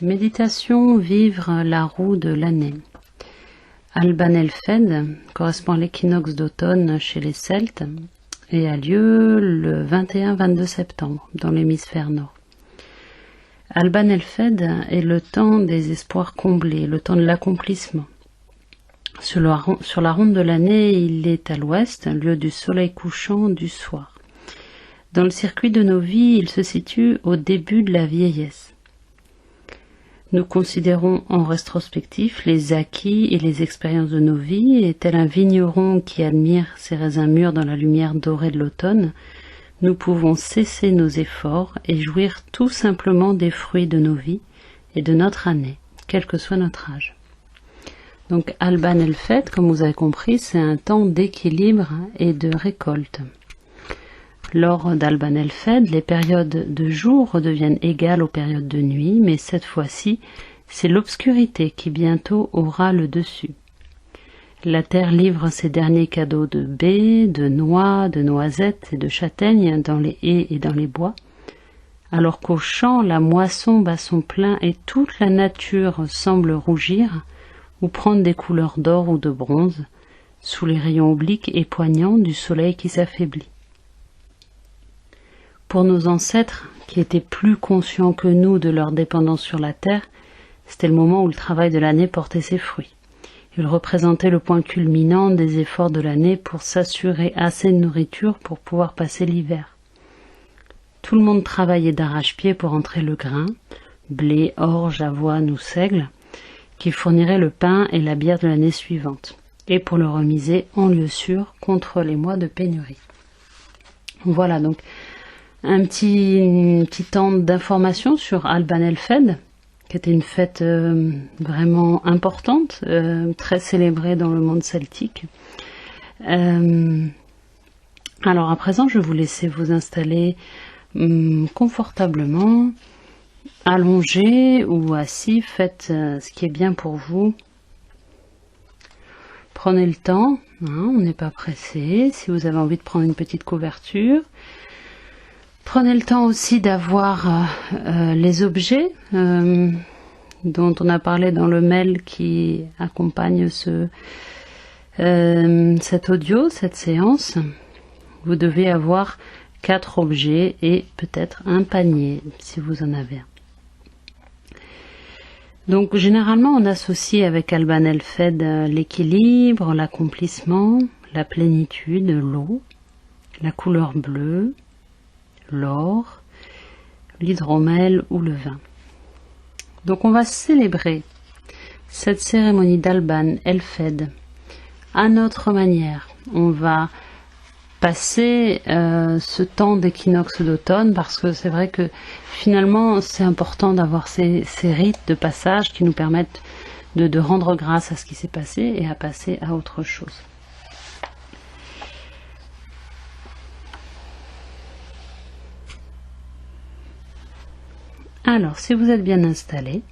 Méditation, vivre la roue de l'année. Alban Elfed correspond à l'équinoxe d'automne chez les Celtes et a lieu le 21-22 septembre dans l'hémisphère nord. Alban Elfed est le temps des espoirs comblés, le temps de l'accomplissement. Sur la ronde de l'année, il est à l'ouest, lieu du soleil couchant du soir. Dans le circuit de nos vies, il se situe au début de la vieillesse. Nous considérons en rétrospectif les acquis et les expériences de nos vies, et tel un vigneron qui admire ses raisins mûrs dans la lumière dorée de l'automne, nous pouvons cesser nos efforts et jouir tout simplement des fruits de nos vies et de notre année, quel que soit notre âge. Donc Alban Elfed, comme vous avez compris, c'est un temps d'équilibre et de récolte. Lors d'Alban Elfed, les périodes de jour redeviennent égales aux périodes de nuit, mais cette fois-ci, c'est l'obscurité qui bientôt aura le dessus. La terre livre ses derniers cadeaux de baies, de noix, de noisettes et de châtaignes dans les haies et dans les bois, alors qu'au champ, la moisson bat son plein et toute la nature semble rougir ou prendre des couleurs d'or ou de bronze, sous les rayons obliques et poignants du soleil qui s'affaiblit. Pour nos ancêtres, qui étaient plus conscients que nous de leur dépendance sur la terre, c'était le moment où le travail de l'année portait ses fruits. Il représentait le point culminant des efforts de l'année pour s'assurer assez de nourriture pour pouvoir passer l'hiver. Tout le monde travaillait d'arrache-pied pour entrer le grain, blé, orge, avoine ou seigle, qui fournirait le pain et la bière de l'année suivante, et pour le remiser en lieu sûr contre les mois de pénurie. Voilà donc un petit temps d'information sur Alban Elfed, qui était une fête vraiment importante, très célébrée dans le monde celtique. Alors à présent, je vais vous laisser vous installer confortablement, allongé ou assis. Faites ce qui est bien pour vous. Prenez le temps, on n'est pas pressé. Si vous avez envie de prendre une petite couverture, prenez le temps aussi d'avoir les objets dont on a parlé dans le mail qui accompagne cet audio, cette séance. Vous devez avoir 4 objets et peut-être un panier si vous en avez un. Donc généralement on associe avec Alban Elfed l'équilibre, l'accomplissement, la plénitude, l'eau, la couleur bleue, l'or, l'hydromel ou le vin. Donc on va célébrer cette cérémonie d'Alban Elfed à notre manière. On va passer ce temps d'équinoxe d'automne parce que c'est vrai que finalement c'est important d'avoir ces rites de passage qui nous permettent de rendre grâce à ce qui s'est passé et à passer à autre chose. Alors, si vous êtes bien installé,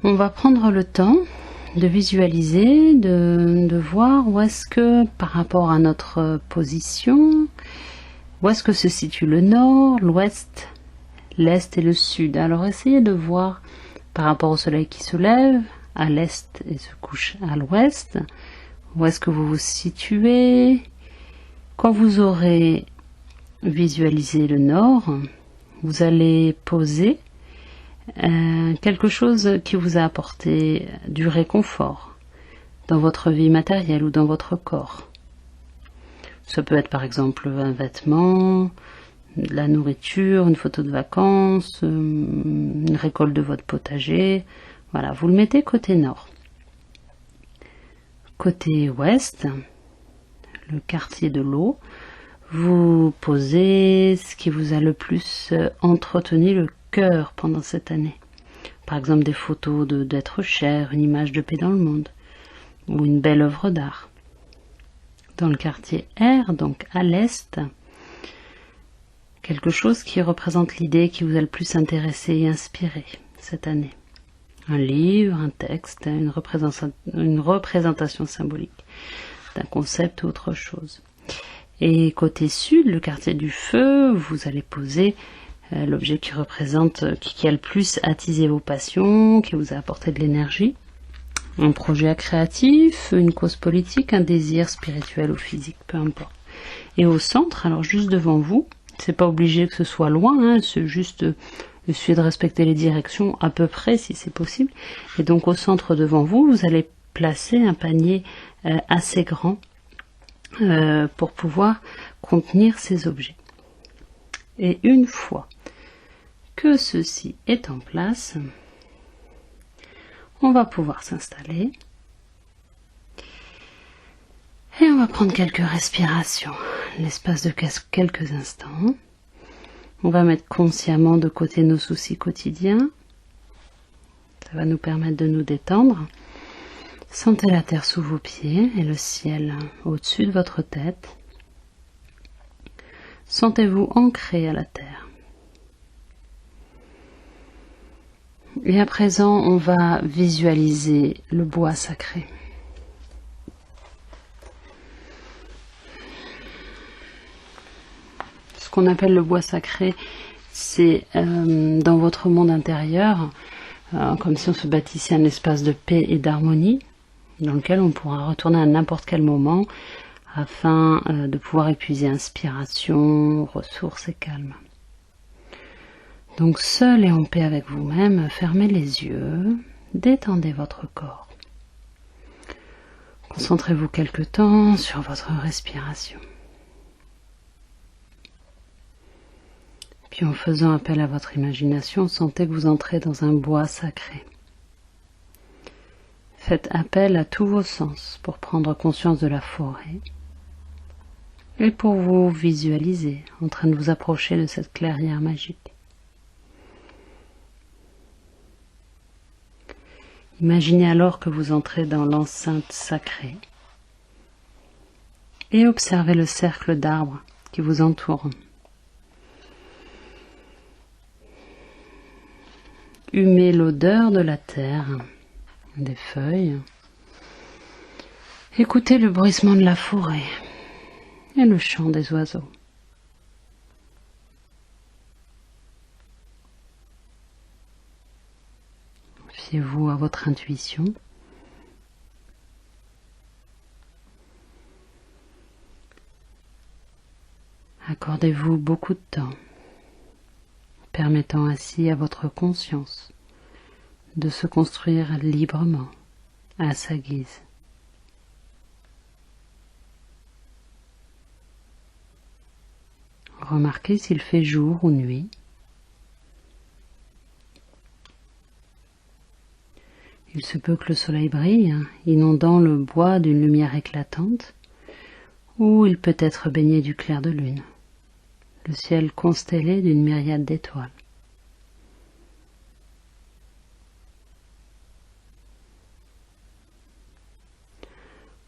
on va prendre le temps de visualiser, de voir où est-ce que, par rapport à notre position, où est-ce que se situe le nord, l'ouest, l'est et le sud. Alors, essayez de voir par rapport au soleil qui se lève, à l'est et se couche à l'ouest, où est-ce que vous vous situez. Quand vous aurez visualisé le nord, vous allez poser quelque chose qui vous a apporté du réconfort dans votre vie matérielle ou dans votre corps. Ça peut être par exemple un vêtement, de la nourriture, une photo de vacances, une récolte de votre potager. Voilà, vous le mettez côté nord. Côté ouest, le quartier de l'eau, vous posez ce qui vous a le plus entretenu le cœur pendant cette année. Par exemple des photos d'êtres chers, une image de paix dans le monde, ou une belle œuvre d'art. Dans le quartier R, donc à l'est, quelque chose qui représente l'idée qui vous a le plus intéressé et inspiré cette année. Un livre, un texte, une représentation symbolique d'un concept ou autre chose. Et côté sud, le quartier du feu, vous allez poser l'objet qui représente, qui a le plus attisé vos passions, qui vous a apporté de l'énergie. Un projet créatif, une cause politique, un désir spirituel ou physique, peu importe. Et au centre, alors juste devant vous, c'est pas obligé que ce soit loin, hein, c'est juste il suffit de respecter les directions à peu près si c'est possible. Et donc au centre devant vous, vous allez placer un panier assez grand pour pouvoir contenir ces objets. Et une fois que ceci est en place, on va pouvoir s'installer et on va prendre quelques respirations, l'espace de quelques instants. On va mettre consciemment de côté nos soucis quotidiens. Ça va nous permettre de nous détendre. Sentez la terre sous vos pieds et le ciel au-dessus de votre tête. Sentez-vous ancré à la terre. Et à présent, on va visualiser le bois sacré. Ce qu'on appelle le bois sacré, c'est dans votre monde intérieur, comme si on se bâtissait un espace de paix et d'harmonie, dans lequel on pourra retourner à n'importe quel moment, afin de pouvoir épuiser inspiration, ressources et calme. Donc seul et en paix avec vous-même, fermez les yeux, détendez votre corps. Concentrez-vous quelque temps sur votre respiration. Puis en faisant appel à votre imagination, sentez que vous entrez dans un bois sacré. Faites appel à tous vos sens pour prendre conscience de la forêt et pour vous visualiser en train de vous approcher de cette clairière magique. Imaginez alors que vous entrez dans l'enceinte sacrée et observez le cercle d'arbres qui vous entoure. Humez l'odeur de la terre, des feuilles. Écoutez le bruissement de la forêt et le chant des oiseaux. Fiez-vous à votre intuition. Accordez-vous beaucoup de temps, permettant ainsi à votre conscience de se construire librement, à sa guise. Remarquez s'il fait jour ou nuit. Il se peut que le soleil brille, inondant le bois d'une lumière éclatante, ou il peut être baigné du clair de lune, le ciel constellé d'une myriade d'étoiles.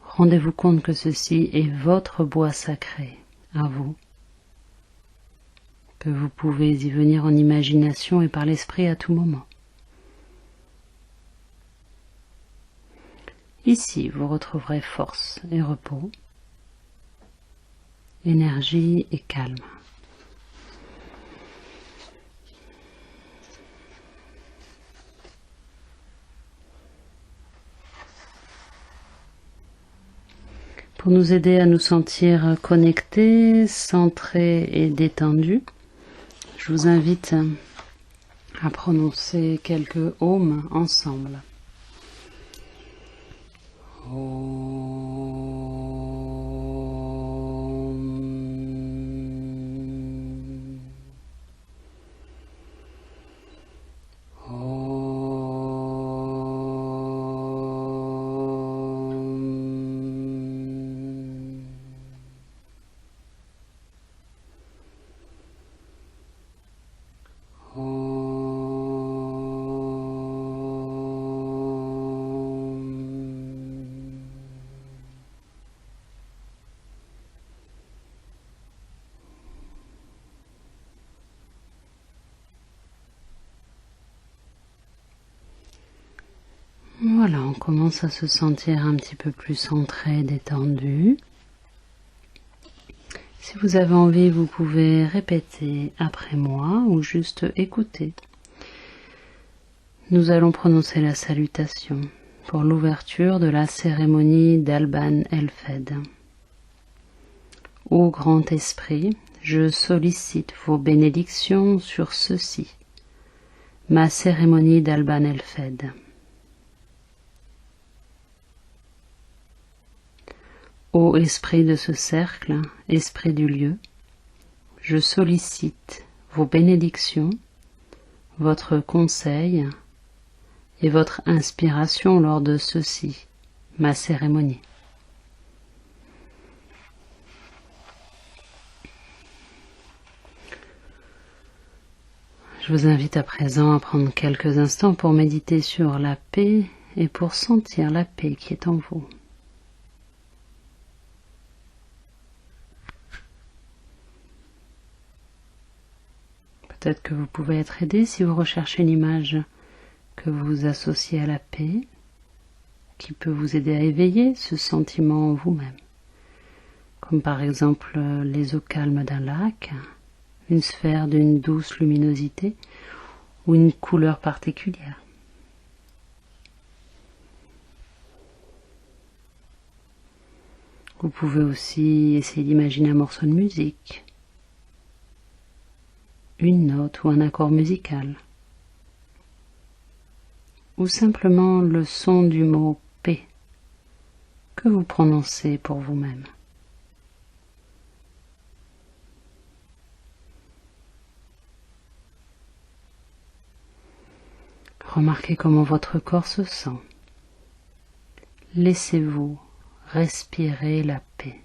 Rendez-vous compte que ceci est votre bois sacré, à vous, que vous pouvez y venir en imagination et par l'esprit à tout moment. Ici, vous retrouverez force et repos, énergie et calme. Pour nous aider à nous sentir connectés, centrés et détendus, je vous invite à prononcer quelques ohms ensemble. Voilà, on commence à se sentir un petit peu plus centré, détendu. Si Si vous avez envie, vous pouvez répéter après moi ou juste écouter. Nous allons prononcer la salutation pour l'ouverture de la cérémonie d'Alban Elfed. Ô grand esprit, je sollicite vos bénédictions sur ceci, ma cérémonie d'Alban Elfed. Ô esprit de ce cercle, esprit du lieu, je sollicite vos bénédictions, votre conseil et votre inspiration lors de ceci, ma cérémonie. Je vous invite à présent à prendre quelques instants pour méditer sur la paix et pour sentir la paix qui est en vous. Peut-être que vous pouvez être aidé si vous recherchez une image que vous associez à la paix, qui peut vous aider à éveiller ce sentiment en vous-même. Comme par exemple les eaux calmes d'un lac, une sphère d'une douce luminosité ou une couleur particulière. Vous pouvez aussi essayer d'imaginer un morceau de musique, une note ou un accord musical, ou simplement le son du mot paix que vous prononcez pour vous-même. Remarquez comment votre corps se sent. Laissez-vous respirer la paix.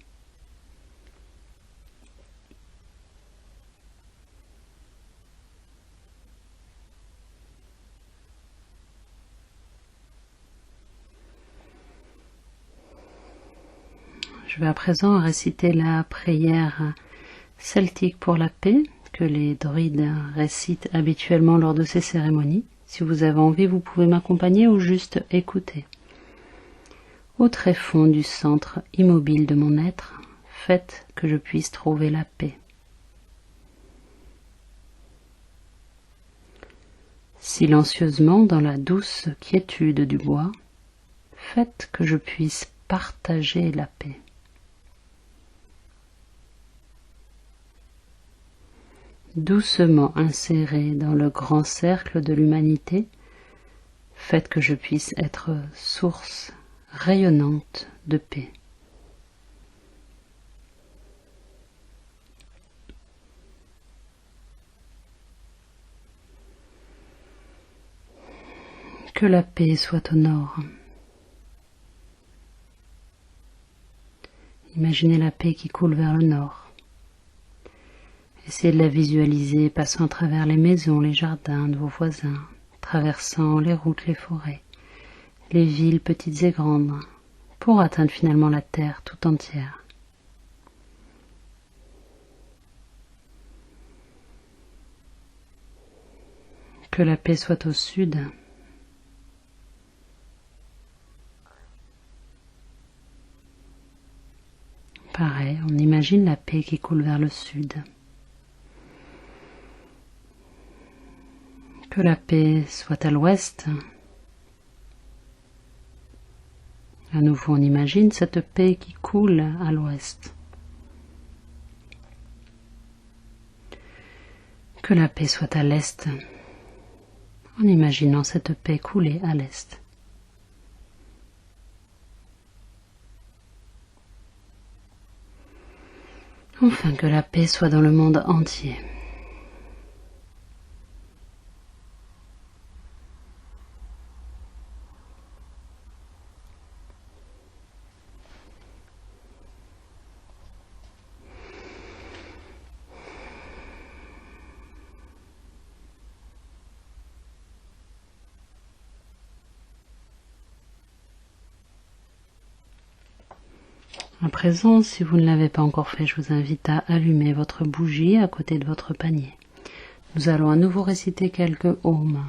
Je vais à présent réciter la prière celtique pour la paix que les druides récitent habituellement lors de ces cérémonies. Si vous avez envie, vous pouvez m'accompagner ou juste écouter. Au tréfonds du centre immobile de mon être, faites que je puisse trouver la paix. Silencieusement dans la douce quiétude du bois, faites que je puisse partager la paix. Doucement inséré dans le grand cercle de l'humanité, faites que je puisse être source rayonnante de paix. Que la paix soit au nord. Imaginez la paix qui coule vers le nord. Essayez de la visualiser passant à travers les maisons, les jardins de vos voisins, traversant les routes, les forêts, les villes petites et grandes, pour atteindre finalement la terre tout entière. Que la paix soit au sud. Pareil, on imagine la paix qui coule vers le sud. Que la paix soit à l'ouest. À nouveau, on imagine cette paix qui coule à l'ouest. Que la paix soit à l'est, en imaginant cette paix couler à l'est. Enfin, que la paix soit dans le monde entier. À présent, si vous ne l'avez pas encore fait, je vous invite à allumer votre bougie à côté de votre panier. Nous allons à nouveau réciter quelques ohms.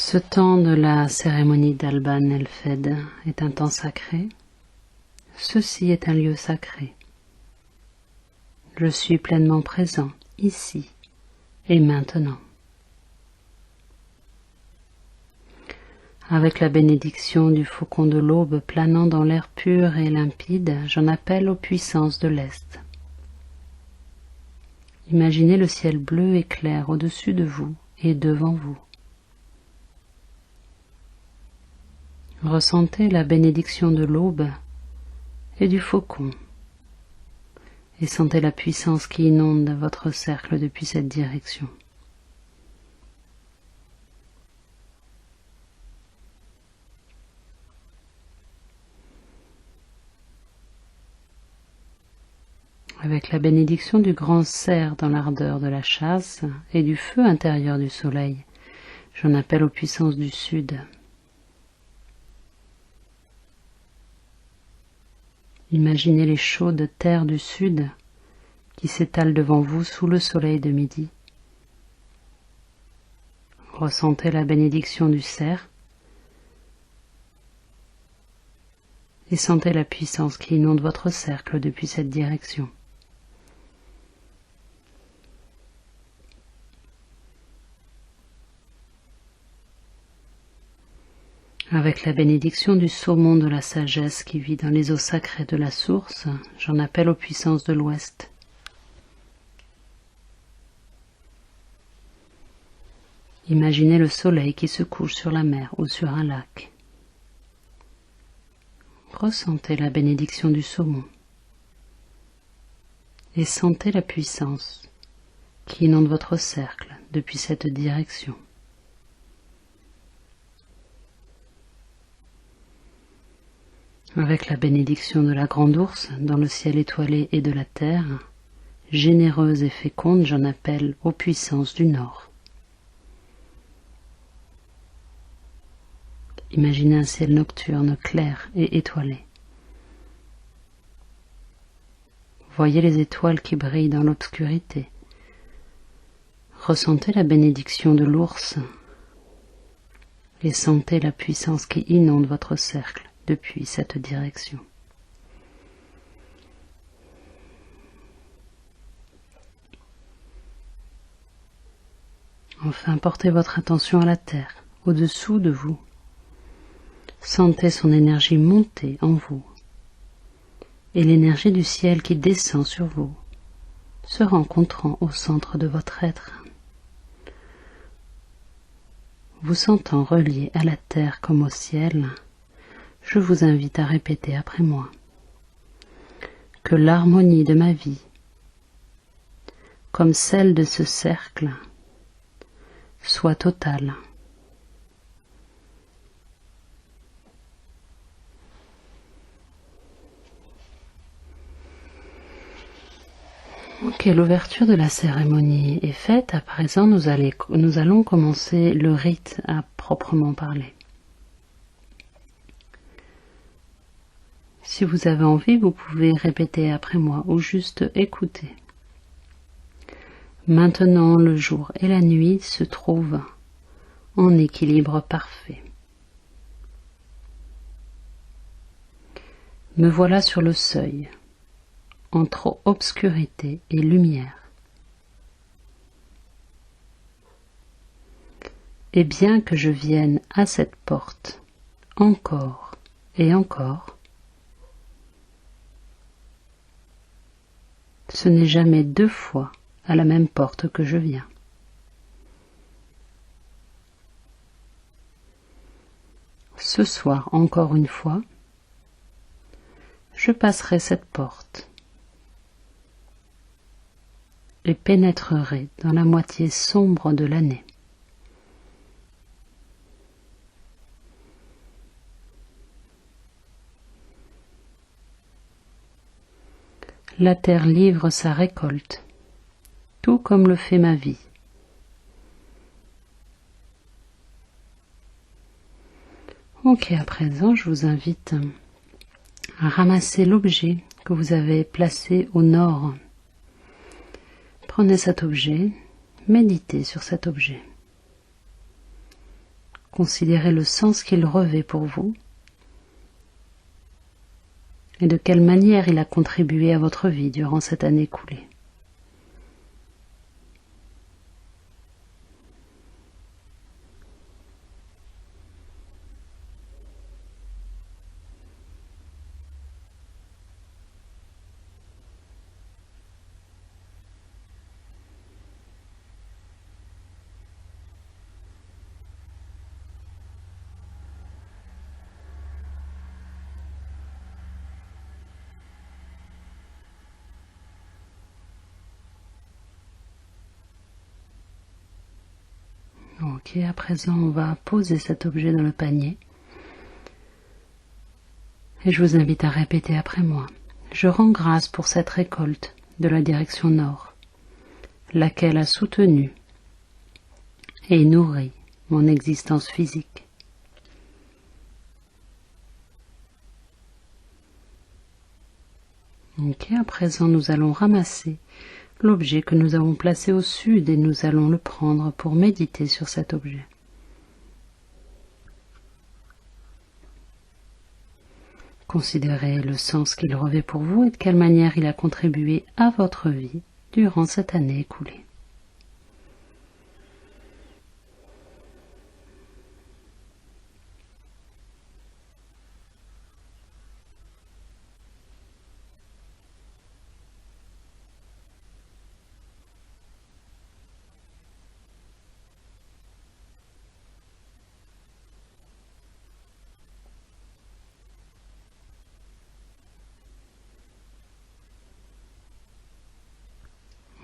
Ce temps de la cérémonie d'Alban el-Fed est un temps sacré. Ceci est un lieu sacré. Je suis pleinement présent, ici et maintenant. Avec la bénédiction du faucon de l'aube planant dans l'air pur et limpide, j'en appelle aux puissances de l'Est. Imaginez le ciel bleu et clair au-dessus de vous et devant vous. Ressentez la bénédiction de l'aube et du faucon et sentez la puissance qui inonde votre cercle depuis cette direction. Avec la bénédiction du grand cerf dans l'ardeur de la chasse et du feu intérieur du soleil, j'en appelle aux puissances du sud. Imaginez les chaudes terres du sud qui s'étalent devant vous sous le soleil de midi. Ressentez la bénédiction du cerf et sentez la puissance qui inonde votre cercle depuis cette direction. Avec la bénédiction du saumon de la sagesse qui vit dans les eaux sacrées de la source, j'en appelle aux puissances de l'Ouest. Imaginez le soleil qui se couche sur la mer ou sur un lac. Ressentez la bénédiction du saumon et sentez la puissance qui inonde votre cercle depuis cette direction. Avec la bénédiction de la grande ours dans le ciel étoilé et de la terre, généreuse et féconde, j'en appelle aux puissances du Nord. Imaginez un ciel nocturne clair et étoilé. Voyez les étoiles qui brillent dans l'obscurité. Ressentez la bénédiction de l'ours et sentez la puissance qui inonde votre cercle depuis cette direction. Enfin, portez votre attention à la terre, au-dessous de vous. Sentez son énergie monter en vous et l'énergie du ciel qui descend sur vous, se rencontrant au centre de votre être. Vous sentant relié à la terre comme au ciel, je vous invite à répéter après moi que l'harmonie de ma vie, comme celle de ce cercle, soit totale. Ok, l'ouverture de la cérémonie est faite. À présent, nous allons commencer le rite à proprement parler. Si vous avez envie, vous pouvez répéter après moi ou juste écouter. Maintenant, le jour et la nuit se trouvent en équilibre parfait. Me voilà sur le seuil, entre obscurité et lumière. Et bien que je vienne à cette porte encore et encore, ce n'est jamais deux fois à la même porte que je viens. Ce soir, encore une fois, je passerai cette porte et pénétrerai dans la moitié sombre de l'année. La terre livre sa récolte, tout comme le fait ma vie. Ok, à présent, je vous invite à ramasser l'objet que vous avez placé au nord. Prenez cet objet, méditez sur cet objet. Considérez le sens qu'il revêt pour vous et de quelle manière il a contribué à votre vie durant cette année écoulée. Ok, à présent on va poser cet objet dans le panier et je vous invite à répéter après moi. Je rends grâce pour cette récolte de la direction nord, laquelle a soutenu et nourri mon existence physique. Ok, à présent nous allons ramasser l'objet que nous avons placé au sud et nous allons le prendre pour méditer sur cet objet. Considérez le sens qu'il revêt pour vous et de quelle manière il a contribué à votre vie durant cette année écoulée.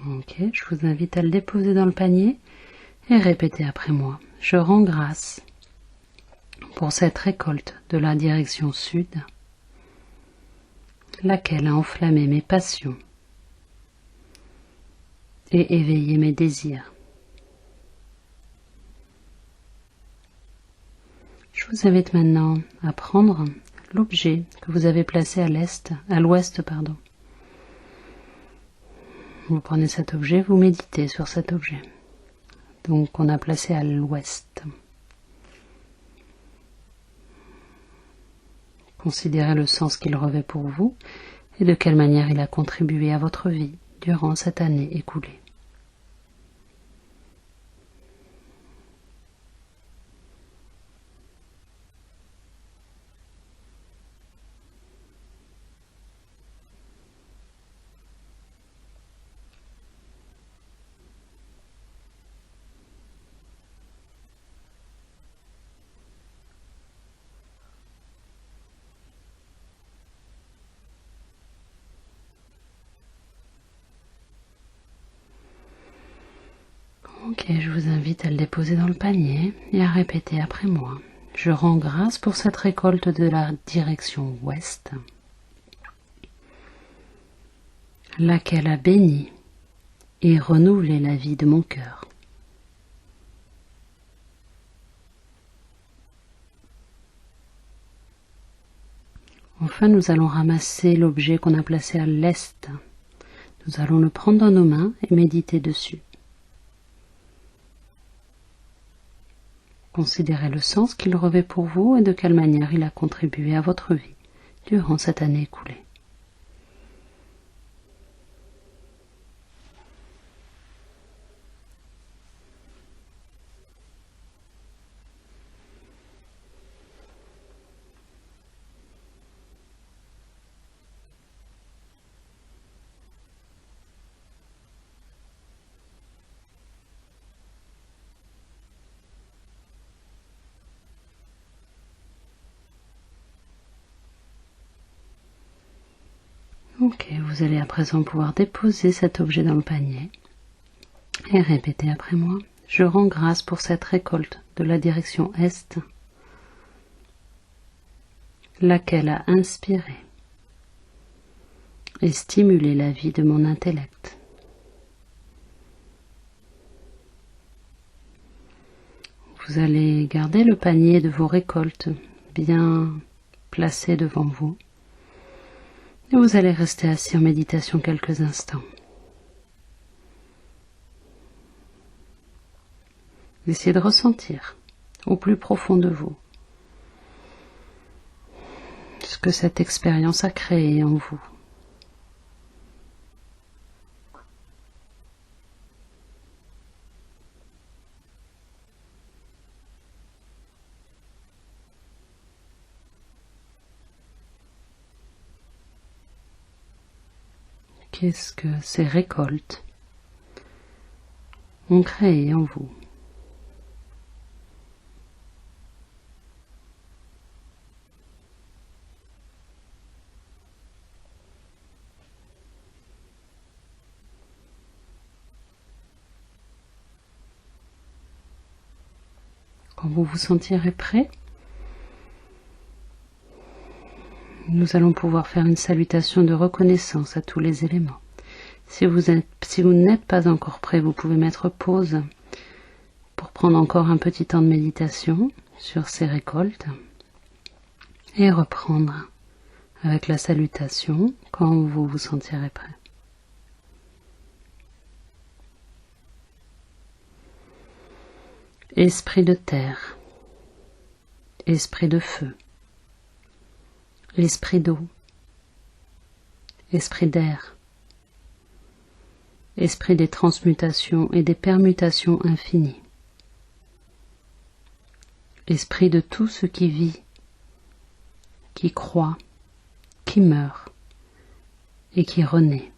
Ok, je vous invite à le déposer dans le panier et répétez après moi. Je rends grâce pour cette récolte de la direction sud, laquelle a enflammé mes passions et éveillé mes désirs. Je vous invite maintenant à prendre l'objet que vous avez placé à l'ouest. Vous prenez cet objet, vous méditez sur cet objet. Donc on a placé à l'ouest. Considérez le sens qu'il revêt pour vous et de quelle manière il a contribué à votre vie durant cette année écoulée. Ok, je vous invite à le déposer dans le panier et à répéter après moi. Je rends grâce pour cette récolte de la direction ouest, laquelle a béni et renouvelé la vie de mon cœur. Enfin, nous allons ramasser l'objet qu'on a placé à l'est. Nous allons le prendre dans nos mains et méditer dessus. Considérez le sens qu'il revêt pour vous et de quelle manière il a contribué à votre vie durant cette année écoulée. Ok, vous allez à présent pouvoir déposer cet objet dans le panier et répéter après moi. Je rends grâce pour cette récolte de la direction est, laquelle a inspiré et stimuler la vie de mon intellect. Vous allez garder le panier de vos récoltes bien placé devant vous et vous allez rester assis en méditation quelques instants. Essayez de ressentir au plus profond de vous ce que cette expérience a créé en vous. Qu'est-ce que ces récoltes ont créé en vous? Quand vous vous sentirez prêt, nous allons pouvoir faire une salutation de reconnaissance à tous les éléments. Si vous n'êtes pas encore prêt, vous pouvez mettre pause pour prendre encore un petit temps de méditation sur ces récoltes et reprendre avec la salutation quand vous vous sentirez prêt. Esprit de terre, esprit de feu, esprit d'eau, esprit d'air, esprit des transmutations et des permutations infinies, esprit de tout ce qui vit, qui croît, qui meurt et qui renaît,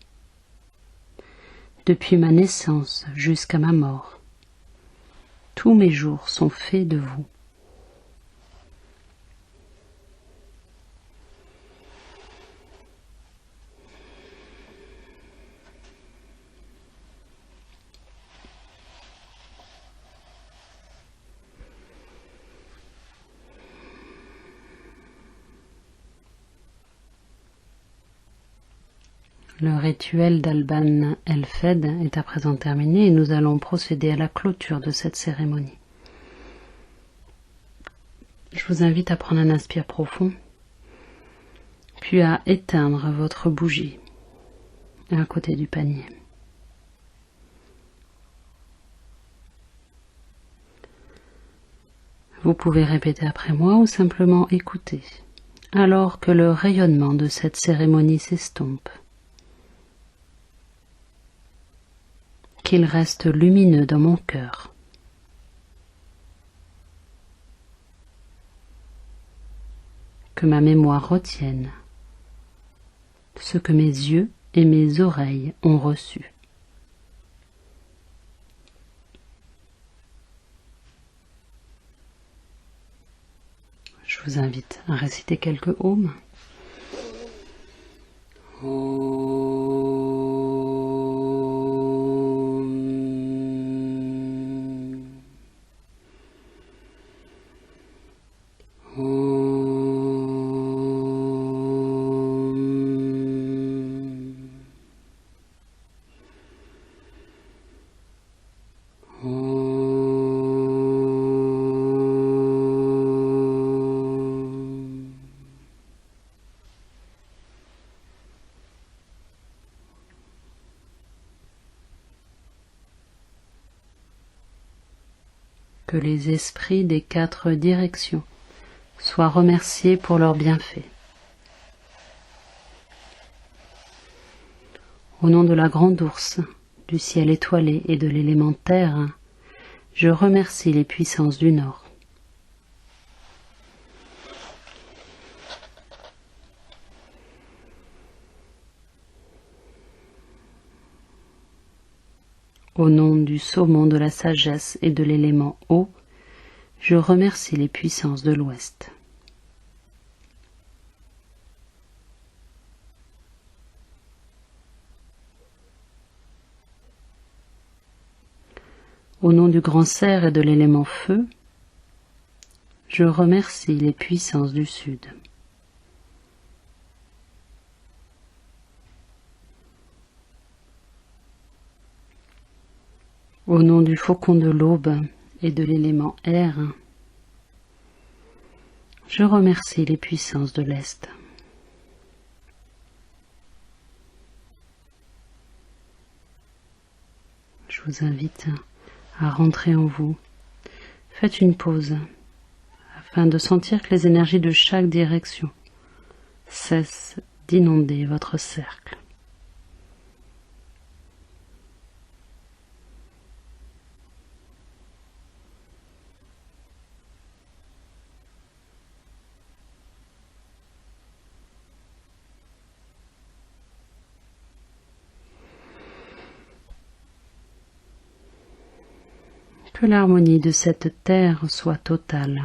depuis ma naissance jusqu'à ma mort. Tous mes jours sont faits de vous. Le rituel d'Alban El-Fed est à présent terminé et nous allons procéder à la clôture de cette cérémonie. Je vous invite à prendre un inspire profond, puis à éteindre votre bougie à côté du panier. Vous pouvez répéter après moi ou simplement écouter, alors que le rayonnement de cette cérémonie s'estompe. Qu'il reste lumineux dans mon cœur. Que ma mémoire retienne ce que mes yeux et mes oreilles ont reçu. Je vous invite à réciter quelques aumes. Que les esprits des 4 directions soient remerciés pour leurs bienfaits. Au nom de la grande ours, du ciel étoilé et de l'élément terre, je remercie les puissances du Nord. Au nom du saumon de la sagesse et de l'élément eau, je remercie les puissances de l'Ouest. Au nom du grand cerf et de l'élément feu, je remercie les puissances du Sud. Au nom du faucon de l'aube et de l'élément air, je remercie les puissances de l'Est. Je vous invite à rentrer en vous. Faites une pause afin de sentir que les énergies de chaque direction cessent d'inonder votre cercle. Que l'harmonie de cette terre soit totale.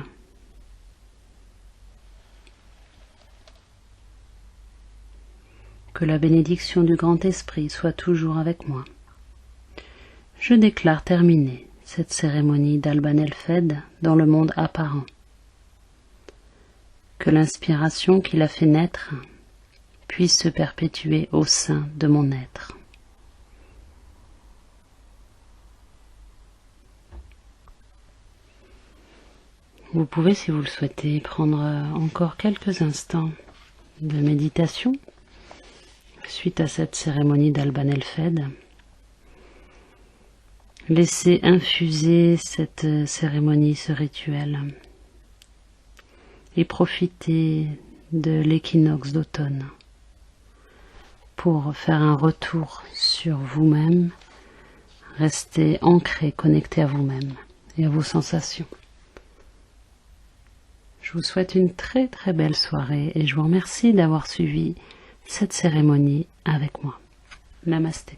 Que la bénédiction du Grand Esprit soit toujours avec moi. Je déclare terminée cette cérémonie d'Alban Elfed dans le monde apparent. Que l'inspiration qui l'a fait naître puisse se perpétuer au sein de mon être. Vous pouvez, si vous le souhaitez, prendre encore quelques instants de méditation suite à cette cérémonie d'Alban Elfed. Laissez infuser cette cérémonie, ce rituel, et profitez de l'équinoxe d'automne pour faire un retour sur vous-même, rester ancré, connecté à vous-même et à vos sensations. Je vous souhaite une très très belle soirée et je vous remercie d'avoir suivi cette cérémonie avec moi. Namasté.